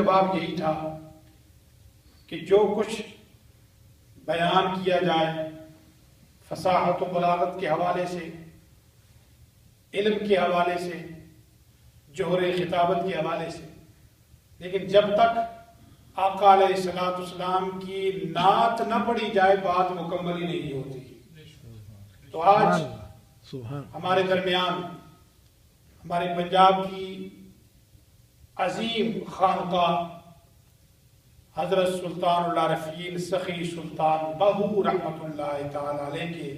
جواب یہی تھا کہ جو کچھ بیان کیا جائے فصاحت و بلاغت کے حوالے سے، علم کے حوالے سے، جوہر خطابت کے حوالے سے، لیکن جب تک آقا علیہ السلام کی نعت نہ پڑھی جائے بات مکمل ہی نہیں ہوتی۔ تو آج ہمارے درمیان ہمارے پنجاب کی عظیم خانقاہ حضرت سلطان العارفین سخی سلطان بہو رحمۃ اللہ تعالی علیہ کے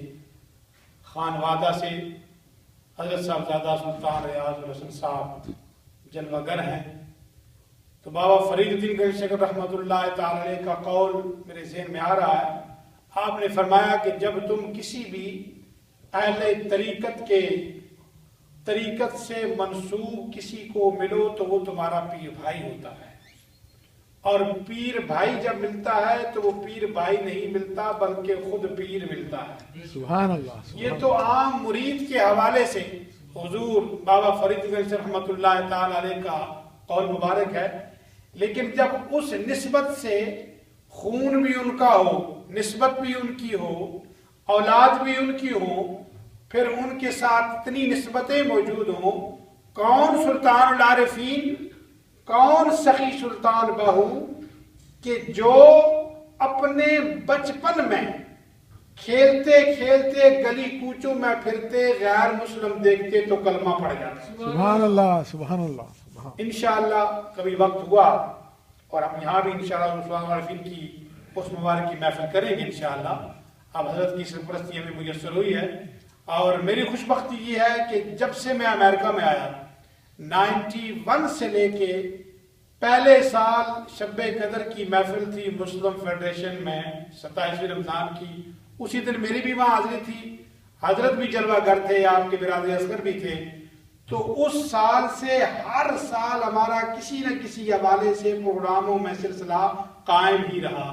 خانوادہ سے حضرت صاحبزادہ سلطان ریاض الحسن صاحب جلوہ گر ہیں۔ تو بابا فرید الدین گنج شکر رحمۃ اللہ تعالی علیہ کا قول میرے ذہن میں آ رہا ہے۔ آپ نے فرمایا کہ جب تم کسی بھی اہل طریقت سے منسوب کسی کو ملو تو وہ تمہارا پیر بھائی ہوتا ہے، اور پیر بھائی جب ملتا ہے تو وہ پیر بھائی نہیں ملتا بلکہ خود پیر ملتا ہے۔ سبحان اللہ۔ یہ تو عام مرید کے حوالے سے حضور بابا فرید گنج رحمۃ اللہ تعالی علیہ کا قول مبارک ہے، لیکن جب اس نسبت سے خون بھی ان کا ہو، نسبت بھی ان کی ہو، اولاد بھی ان کی ہو، پھر ان کے ساتھ اتنی نسبتیں موجود ہوں، کون سلطان العارفین، کون سخی سلطان بہو کہ جو اپنے بچپن میں کھیلتے کھیلتے گلی کوچوں میں پھرتے غیر مسلم دیکھتے تو کلمہ پڑھ جاتے۔ سبحان اللہ، سبحان اللہ۔ انشاءاللہ کبھی وقت ہوا اور ہم یہاں بھی انشاءاللہ سلطان العارفین کی اس مبارک کی محفل کریں گے انشاءاللہ۔ اب حضرت کی سرپرستی ہمیں میسر ہوئی ہے، اور میری خوش بختی یہ ہے کہ جب سے میں امریکہ میں آیا 91 سے لے کے پہلے سال شب قدر کی محفل تھی مسلم فیڈریشن میں 27 رمضان کی، اسی دن میری بھی وہاں حاضری تھی، حضرت بھی جلوہ گر تھے، آپ کے برادر اصغر بھی تھے۔ تو اس سال سے ہر سال ہمارا کسی نہ کسی حوالے سے پروگراموں میں سلسلہ قائم ہی رہا۔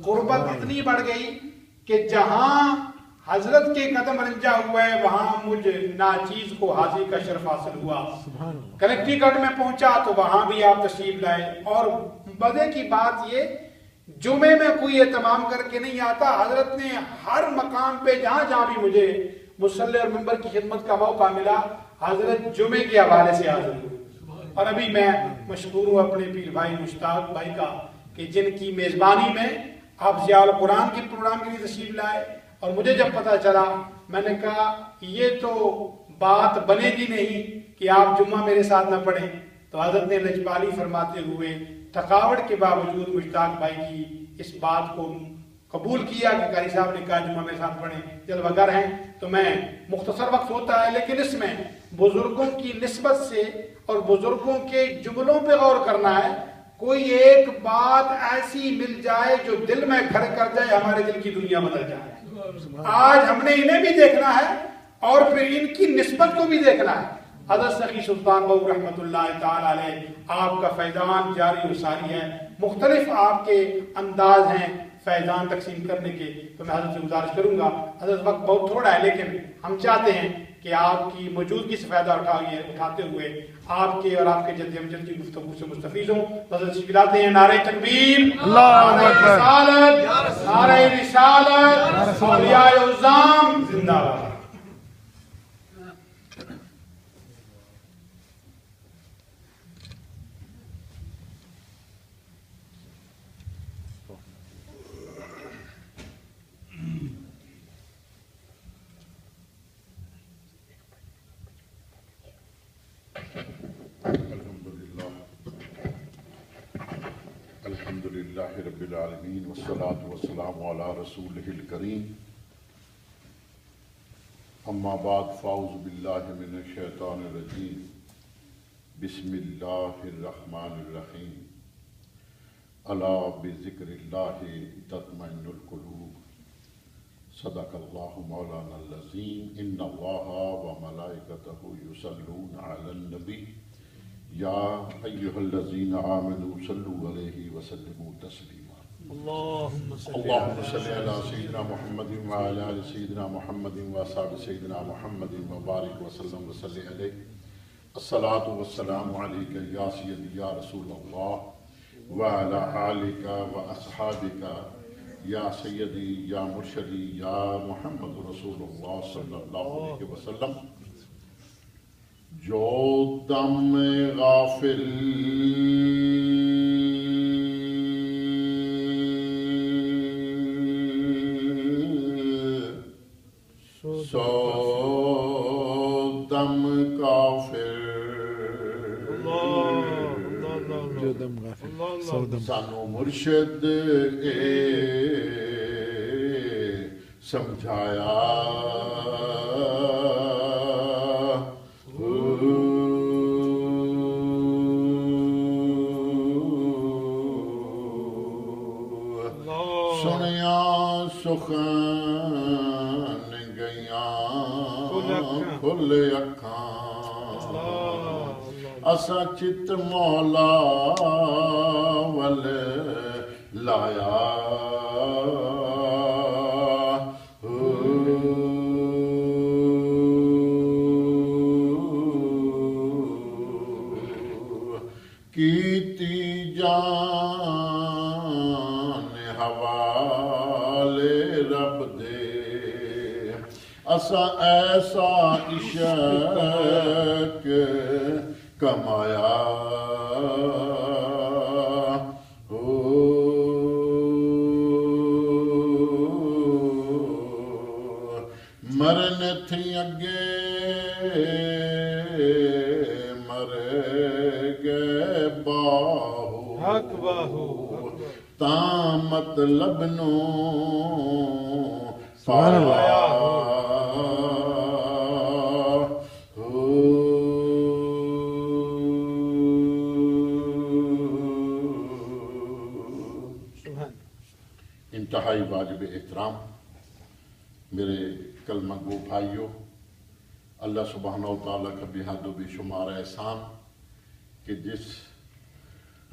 قربت اتنی بڑھ گئی کہ جہاں حضرت کے قدم رنجا ہوئے وہاں مجھ ناچیز کو حاضری کا شرف حاصل ہوا۔ کلیکٹری گڑھ میں پہنچا تو وہاں بھی آپ تشریف لائے، اور مزے کی بات یہ جمعے میں کوئی اہتمام کر کے نہیں آتا، حضرت نے ہر مقام پہ جہاں جہاں بھی مجھے مصلی اور منبر کی خدمت کا موقع ملا حضرت جمعے کے حوالے سے حاضر ہوئے۔ اور ابھی میں مشکور ہوں اپنے پیر بھائی مشتاق بھائی کا کہ جن کی میزبانی میں آپ ضیاء القرآن کے پروگرام کے لیے تشریف لائے، اور مجھے جب پتا چلا میں نے کہا یہ تو بات بنے گی نہیں کہ آپ جمعہ میرے ساتھ نہ پڑھیں، تو حضرت نے لجپالی فرماتے ہوئے تھکاوٹ کے باوجود مشتاق بھائی کی اس بات کو قبول کیا کہ قاری صاحب نے کہا جمعہ میرے ساتھ پڑھیں، جلوہ گر ہیں تو میں مختصر وقت ہوتا ہے، لیکن اس میں بزرگوں کی نسبت سے اور بزرگوں کے جملوں پہ غور کرنا ہے۔ کوئی ایک بات ایسی مل جائے جو دل میں گھر کر جائے، ہمارے دل کی دنیا بدل جائے۔ آج ہم نے انہیں بھی دیکھنا ہے اور پھر ان کی نسبت کو بھی دیکھنا ہے۔ حضرت سخی سلطان بہو رحمۃ اللہ تعالی علیہ، آپ کا فیضان جاری و ساری ہے، مختلف آپ کے انداز ہیں فیضان تقسیم کرنے کے، تو میں حضرت سے گزارش کروں گا، حضرت وقت بہت تھوڑا ہے لیکن ہم چاہتے ہیں کہ آپ کی موجودگی سے فائدہ اٹھاتے ہوئے آپ کے اور آپ کے جد امجد کی گفتگو سے مستفیض ہوں۔ حضرت سے بلاتے ہیں نعرہ تکبیر، نعرہ رسالت، نعرہ رسالت، اولیاء عظام زندہ باد۔ الحمدللہ رب العالمین والصلاة والسلام علی رسولہ الکریم، اما بعد فاعوذ باللہ من الشیطان الرجیم، بسم اللہ الرحمن الرحیم، الا بذکر اللہ تطمئن القلوب، صدق اللہ مولانا العظیم، ان اللہ وملائکتہ یصلون علی النبی یا ایہا الذین آمنوا صلوا علیہ وسلموا تسلیما۔ اللہم صلی علی سیدنا محمد وعلی آل سیدنا محمد واصحاب سیدنا محمد وبارک وسلم وصلی علیہ۔ الصلاۃ والسلام علیک یا سیدی یا رسول اللہ، وعلى آلك وأصحابك یا سیدی یا مرشدی یا محمد رسول اللہ صلی اللہ علیہ وسلم. جو دم غافل سو دم کافر جو دم غافل سو دم سانو مرشد سمجھایا سنیا سخن گیاں کھل اکھاں اسا چت مولا ول لایا کیتی جان حوالے رب دے اسا ایسا عشق کمایا مرن تھی اگے مر گئے باہو تاں مطلب نو سبحان اللہ. انتہائی واجب احترام میرے کلمہ گو بھائیوں، اللہ سبحانہ و تعالیٰ کا بے حد و بے شمار احسان کہ جس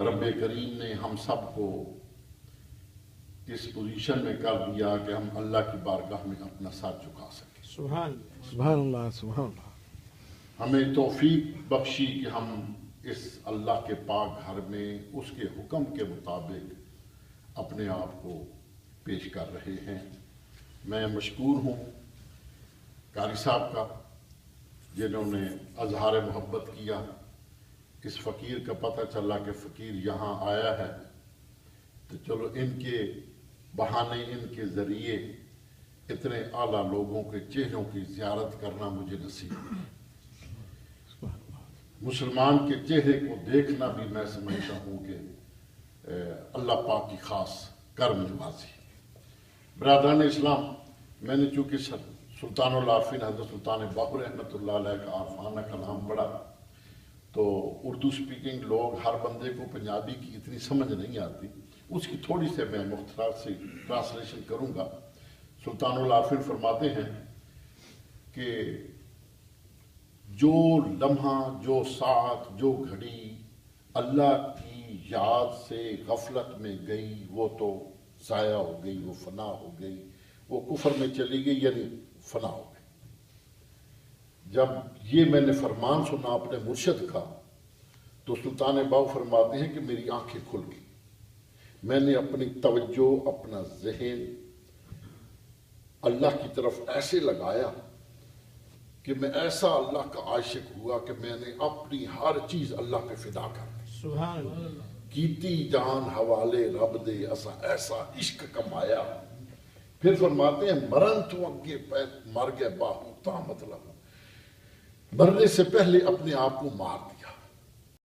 رب کریم نے ہم سب کو اس پوزیشن میں کر دیا کہ ہم اللہ کی بارگاہ میں اپنا سر جھکا سکیں. سبحان اللہ سبحان اللہ. ہمیں توفیق بخشی کہ ہم اس اللہ کے پاک گھر میں اس کے حکم کے مطابق اپنے آپ کو پیش کر رہے ہیں. میں مشکور ہوں قاری صاحب کا جنہوں نے اظہار محبت کیا. اس فقیر کا پتہ چلا کہ فقیر یہاں آیا ہے تو چلو ان کے بہانے ان کے ذریعے اتنے اعلیٰ لوگوں کے چہروں کی زیارت کرنا مجھے نصیب ہے. مسلمان کے چہرے کو دیکھنا بھی میں سمجھتا ہوں کہ اللہ پاک کی خاص کرم نوازی. برادران اسلام، میں نے چونکہ سلطان العارفین حضرت سلطان باہو رحمۃ اللہ علیہ کا عارفانہ کلام پڑھا تو اردو سپیکنگ لوگ ہر بندے کو پنجابی کی اتنی سمجھ نہیں آتی، اس کی تھوڑی سے میں مختصر سی ٹرانسلیشن کروں گا. سلطان العارفین فرماتے ہیں کہ جو لمحہ، جو ساعت، جو گھڑی اللہ کی یاد سے غفلت میں گئی وہ تو ضائع ہو گئی، وہ فنا ہو گئی، وہ کفر میں چلی گئی، یعنی فنا ہو گئی. جب یہ میں نے فرمان سنا اپنے مرشد کا تو سلطان باہو فرماتے ہیں کہ میری آنکھیں کھل گئی. میں نے اپنی توجہ، اپنا ذہن اللہ کی طرف ایسے لگایا کہ میں ایسا اللہ کا عاشق ہوا کہ میں نے اپنی ہر چیز اللہ پہ فدا کر دی. سبحان اللہ. کیتی جان حوالے رب دے اسا ایسا عشق کمایا. پھر فرماتے ہیں مرن تو اگے مر گئے باہو تا مطلب مرنے سے پہلے اپنے آپ کو مار دیا.